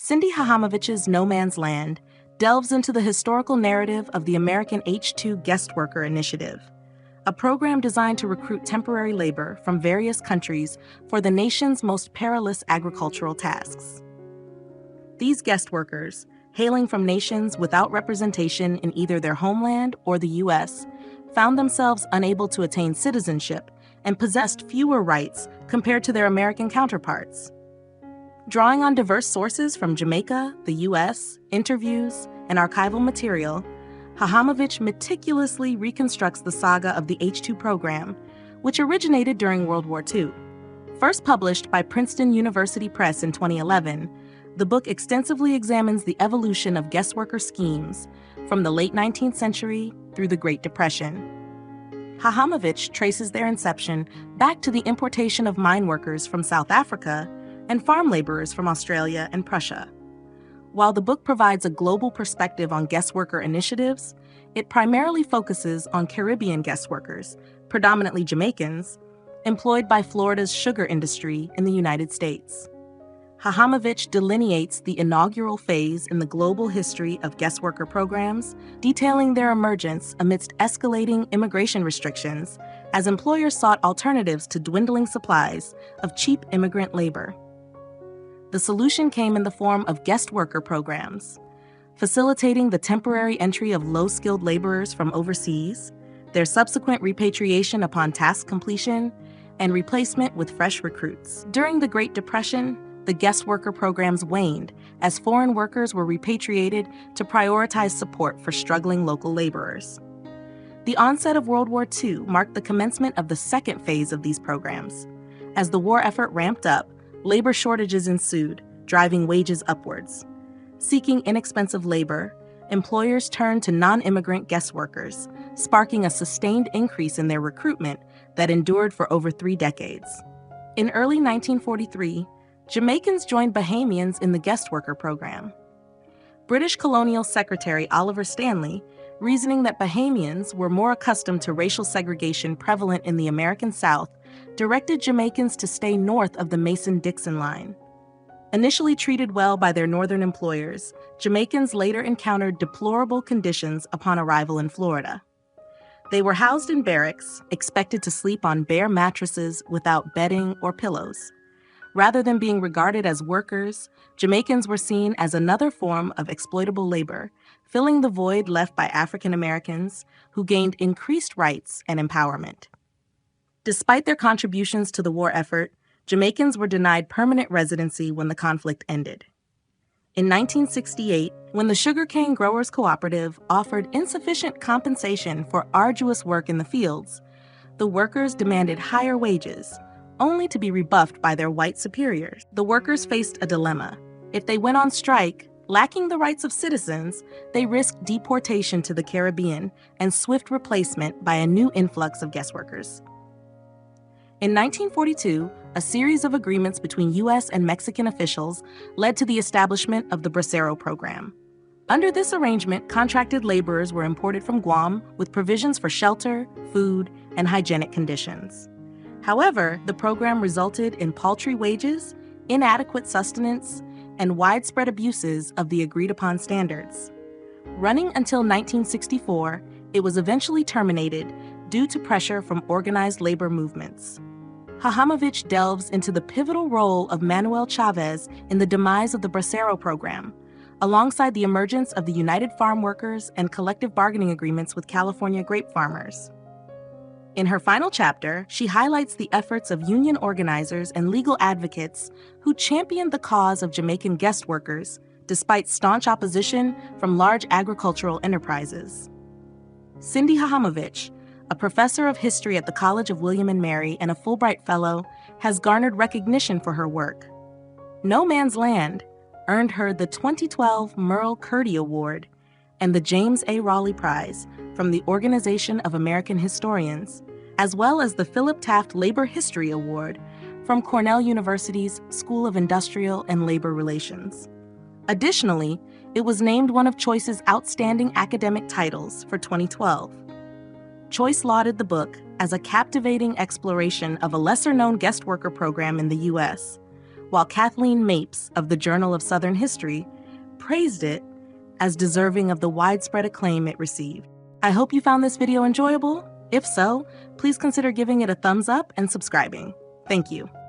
Cindy Hahamovitch's No Man's Land delves into the historical narrative of the American H-2 Guest Worker Initiative, a program designed to recruit temporary labor from various countries for the nation's most perilous agricultural tasks. These guest workers, hailing from nations without representation in either their homeland or the U.S., found themselves unable to attain citizenship and possessed fewer rights compared to their American counterparts. Drawing on diverse sources from Jamaica, the U.S., interviews, and archival material, Hahamovitch meticulously reconstructs the saga of the H-2 program, which originated during World War II. First published by Princeton University Press in 2011, the book extensively examines the evolution of guest worker schemes from the late 19th century through the Great Depression. Hahamovitch traces their inception back to the importation of mine workers from South Africa and farm laborers from Australia and Prussia. While the book provides a global perspective on guest worker initiatives, it primarily focuses on Caribbean guest workers, predominantly Jamaicans, employed by Florida's sugar industry in the United States. Hahamovitch delineates the inaugural phase in the global history of guest worker programs, detailing their emergence amidst escalating immigration restrictions as employers sought alternatives to dwindling supplies of cheap immigrant labor. The solution came in the form of guest worker programs, facilitating the temporary entry of low-skilled laborers from overseas, their subsequent repatriation upon task completion, and replacement with fresh recruits. During the Great Depression, the guest worker programs waned as foreign workers were repatriated to prioritize support for struggling local laborers. The onset of World War II marked the commencement of the second phase of these programs. As the war effort ramped up, labor shortages ensued, driving wages upwards. Seeking inexpensive labor, employers turned to non-immigrant guest workers, sparking a sustained increase in their recruitment that endured for over 3 decades. In early 1943, Jamaicans joined Bahamians in the guest worker program. British colonial secretary Oliver Stanley, reasoning that Bahamians were more accustomed to racial segregation prevalent in the American South, directed Jamaicans to stay north of the Mason-Dixon line. Initially treated well by their northern employers, Jamaicans later encountered deplorable conditions upon arrival in Florida. They were housed in barracks, expected to sleep on bare mattresses without bedding or pillows. Rather than being regarded as workers, Jamaicans were seen as another form of exploitable labor, filling the void left by African Americans who gained increased rights and empowerment. Despite their contributions to the war effort, Jamaicans were denied permanent residency when the conflict ended. In 1968, when the Sugarcane Growers Cooperative offered insufficient compensation for arduous work in the fields, the workers demanded higher wages, only to be rebuffed by their white superiors. The workers faced a dilemma. If they went on strike, lacking the rights of citizens, they risked deportation to the Caribbean and swift replacement by a new influx of guest workers. In 1942, a series of agreements between U.S. and Mexican officials led to the establishment of the Bracero program. Under this arrangement, contracted laborers were imported from Guam with provisions for shelter, food, and hygienic conditions. However, the program resulted in paltry wages, inadequate sustenance, and widespread abuses of the agreed-upon standards. Running until 1964, it was eventually terminated due to pressure from organized labor movements. Hahamovitch delves into the pivotal role of Manuel Chavez in the demise of the Bracero program, alongside the emergence of the United Farm Workers and collective bargaining agreements with California grape farmers. In her final chapter, she highlights the efforts of union organizers and legal advocates who championed the cause of Jamaican guest workers despite staunch opposition from large agricultural enterprises. Cindy Hahamovitch, a professor of history at the College of William and Mary and a Fulbright Fellow, has garnered recognition for her work. No Man's Land earned her the 2012 Merle Curdy Award and the James A. Raleigh Prize from the Organization of American Historians, as well as the Philip Taft Labor History Award from Cornell University's School of Industrial and Labor Relations. Additionally, it was named one of Choice's outstanding academic titles for 2012. Choice lauded the book as a captivating exploration of a lesser-known guest worker program in the U.S., while Kathleen Mapes of the Journal of Southern History praised it as deserving of the widespread acclaim it received. I hope you found this video enjoyable. If so, please consider giving it a thumbs up and subscribing. Thank you.